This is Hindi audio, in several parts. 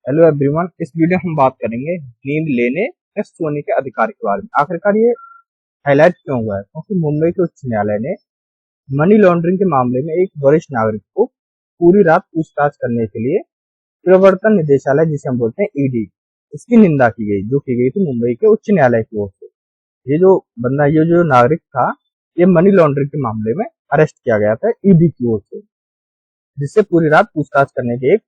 हेलो एवरीवन, इस वीडियो में हम बात करेंगे नींद लेने या सोने के अधिकार के बारे में। आखिरकार ये हाईलाइट क्यों हुआ है? क्योंकि मुंबई के उच्च न्यायालय ने मनी लॉन्ड्रिंग के मामले में एक वरिष्ठ नागरिक को पूरी रात पूछताछ करने के लिए प्रवर्तन निदेशालय, जिसे हम बोलते हैं ईडी, इसकी निंदा की गई, जो की गई थी मुंबई के उच्च न्यायालय की ओर से। ये जो नागरिक था, ये मनी लॉन्ड्रिंग के मामले में अरेस्ट किया गया था ईडी की ओर से, जिससे पूरी रात पूछताछ करने के एक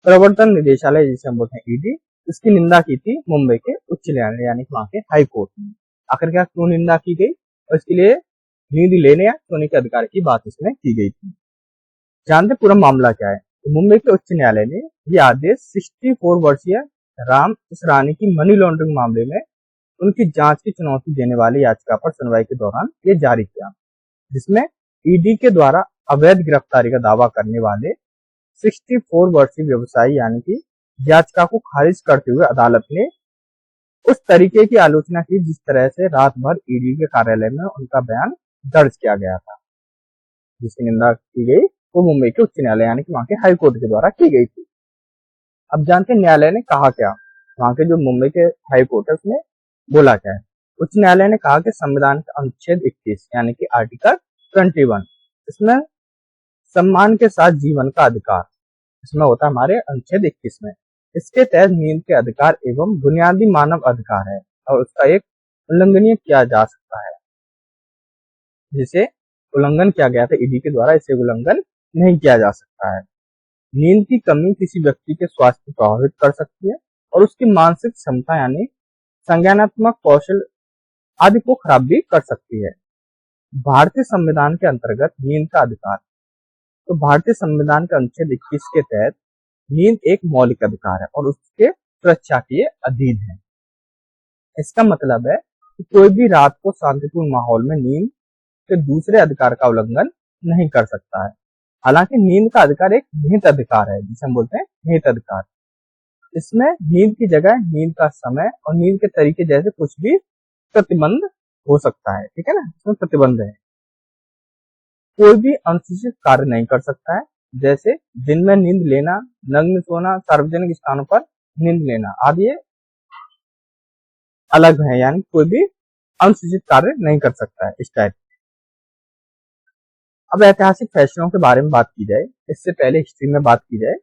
प्रवर्तन निदेशालय, जिसे हम बोलते हैं ईडी, इसकी निंदा की थी मुंबई के उच्च न्यायालय यानी कि वहां के हाई कोर्ट में। आखिरकार क्यों निंदा की गई और इसके लिए नींद लेने या सोने के अधिकार की बात इसमें की गई थी। जानते पूरा मामला क्या है? तो मुंबई के उच्च न्यायालय ने यह आदेश 64 वर्षीय राम इसरानी की मनी लॉन्ड्रिंग मामले में उनकी जांच की चुनौती देने वाली याचिका पर सुनवाई के दौरान ये जारी किया, जिसमें ईडी के द्वारा अवैध गिरफ्तारी का दावा करने वाले 64 वर्षीय व्यवसायी यानी कि याचिका को खारिज करते हुए अदालत ने उस तरीके की आलोचना की जिस तरह से रात भर ईडी के कार्यालय में उनका बयान दर्ज किया गया था, जिसकी निंदा की गई वो मुंबई के उच्च न्यायालय यानी कि वहां के हाई कोर्ट के द्वारा की गई थी। अब जानते हैं न्यायालय ने कहा क्या। वहां के जो मुंबई के हाई कोर्ट है उसने बोला क्या है। उच्च न्यायालय ने कहा कि संविधान के अनुच्छेद 21 यानी कि आर्टिकल 21, इसमें सम्मान के साथ जीवन का अधिकार इसमें होता है हमारे अनुच्छेद 21 में। इसके तहत नींद के अधिकार एवं बुनियादी मानव अधिकार है और उसका एक उल्लंघनीय किया जा सकता है, जिसे उल्लंघन किया गया था ईडी के द्वारा, इसे उल्लंघन नहीं किया जा सकता है। नींद की कमी किसी व्यक्ति के स्वास्थ्य को प्रभावित कर सकती है और उसकी मानसिक क्षमता यानी संज्ञानात्मक कौशल आदि को खराब भी कर सकती है। भारतीय संविधान के अंतर्गत नींद का अधिकार, तो भारतीय संविधान के अनुच्छेद 21 के तहत नींद एक मौलिक अधिकार है और उसके सुरक्षा के अधीन है। इसका मतलब है कि कोई भी रात को शांतिपूर्ण माहौल में नींद के दूसरे अधिकार का उल्लंघन नहीं कर सकता है। हालांकि नींद का अधिकार एक निहित अधिकार है, जिसे हम बोलते हैं निहित अधिकार। इसमें नींद की जगह नींद का समय और नींद के तरीके जैसे कुछ भी प्रतिबंध हो सकता है, ठीक है ना, इसमें प्रतिबंध है। कोई भी अनुचित कार्य नहीं कर सकता है, जैसे दिन में नींद लेना, नग्न सोना, सार्वजनिक स्थानों पर नींद लेना आदि ये अलग है, यानी कोई भी अनुचित कार्य नहीं कर सकता है इस टाइप। अब ऐतिहासिक फैसलों के बारे में बात की जाए, इससे पहले हिस्ट्री में बात की जाए,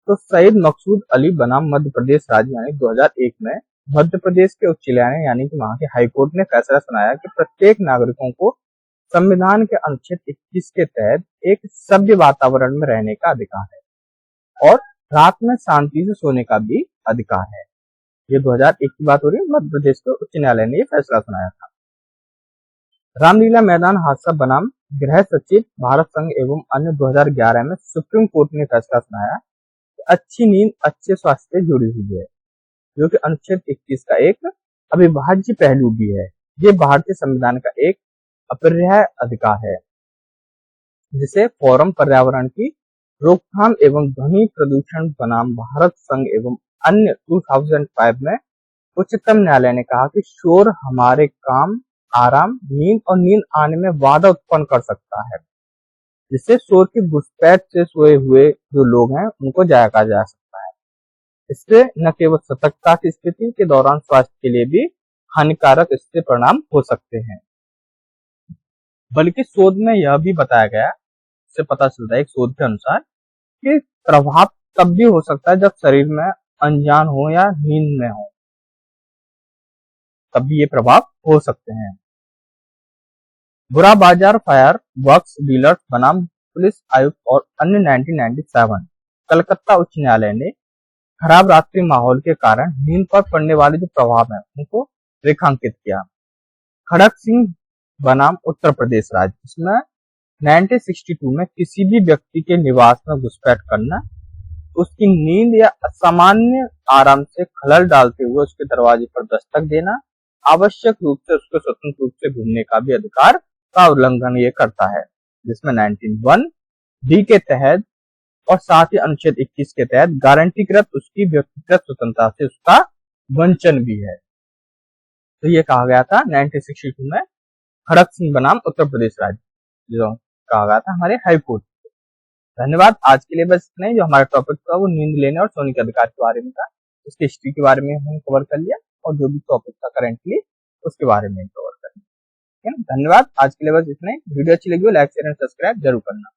तो सईद मकसूद अली बनाम मध्य प्रदेश राज्य यानी 2001 में मध्य प्रदेश के उच्च न्यायालय यानी कि वहां के हाई कोर्ट ने फैसला सुनाया कि प्रत्येक नागरिकों को संविधान के अनुच्छेद 21 के तहत एक सभ्य वातावरण में रहने का अधिकार है और रात में शांति से सोने का भी अधिकार है। ये 2001 की बात हो रही है, मध्य प्रदेश के उच्च न्यायालय ने यह फैसला सुनाया था। रामलीला मैदान हादसा बनाम गृह सचिव भारत संघ एवं अन्य 2011 में सुप्रीम कोर्ट ने फैसला सुनाया कि अच्छी नींद अच्छे स्वास्थ्य से जुड़ी हुई है, जो कि अनुच्छेद 21 का एक अविभाज्य पहलू भी है। ये भारतीय संविधान का एक अपरिहार्य अधिकार है, जिसे फोरम पर्यावरण की रोकथाम एवं ध्वनि प्रदूषण बनाम भारत संघ एवं अन्य 2005 में उच्चतम न्यायालय ने कहा कि शोर हमारे काम, आराम, नींद और नींद आने में बाधा उत्पन्न कर सकता है, जिससे शोर की घुसपैठ से सोए हुए जो लोग हैं उनको जागा जा सकता है। इससे न केवल सतर्कता की स्थिति के दौरान स्वास्थ्य के लिए भी हानिकारक इससे परिणाम हो सकते हैं, बल्कि शोध में यह भी बताया गया, इससे पता चलता है एक शोध के अनुसार कि प्रभाव तब भी हो सकता है जब शरीर में अनजान हो या नींद में हो, तब भी ये प्रभाव हो सकते हैं। बुरा बाजार फायर वर्क्स डीलर्स बनाम पुलिस आयुक्त और अन्य 1997 कलकत्ता उच्च न्यायालय ने खराब रात्रि माहौल के कारण नींद पर पड़ने वाले जो प्रभाव है उनको रेखांकित किया। खड़क सिंह बनाम उत्तर प्रदेश राज्य, इसमें 1962 में किसी भी व्यक्ति के निवास में घुसपैठ करना, उसकी नींद या असामान्य आराम से खलल डालते हुए उसके दरवाजे पर दस्तक देना, आवश्यक रूप से उसके स्वतंत्र रूप से घूमने का भी अधिकार का उल्लंघन ये करता है, जिसमें 1901 डी के तहत और साथ ही अनुच्छेद 21 के तहत गारंटीकृत उसकी व्यक्तिगत स्वतंत्रता से उसका वंचन भी है। तो ये कहा गया था 1962 में खड़क सिंह बनाम उत्तर प्रदेश राज्य, जो कहा गया था हमारे हाई कोर्ट। धन्यवाद। आज के लिए बस इतना ही। जो हमारा टॉपिक था वो नींद लेने और सोने के अधिकार के बारे में था। उसकी हिस्ट्री के बारे में हम कवर कर लिया और जो भी टॉपिक था करेंटली उसके बारे में कवर कर लिया। ठीक है ना। धन्यवाद। आज के लिए बस इतना ही। वीडियो अच्छी लगी हो लाइक शेयर एंड सब्सक्राइब जरूर करना।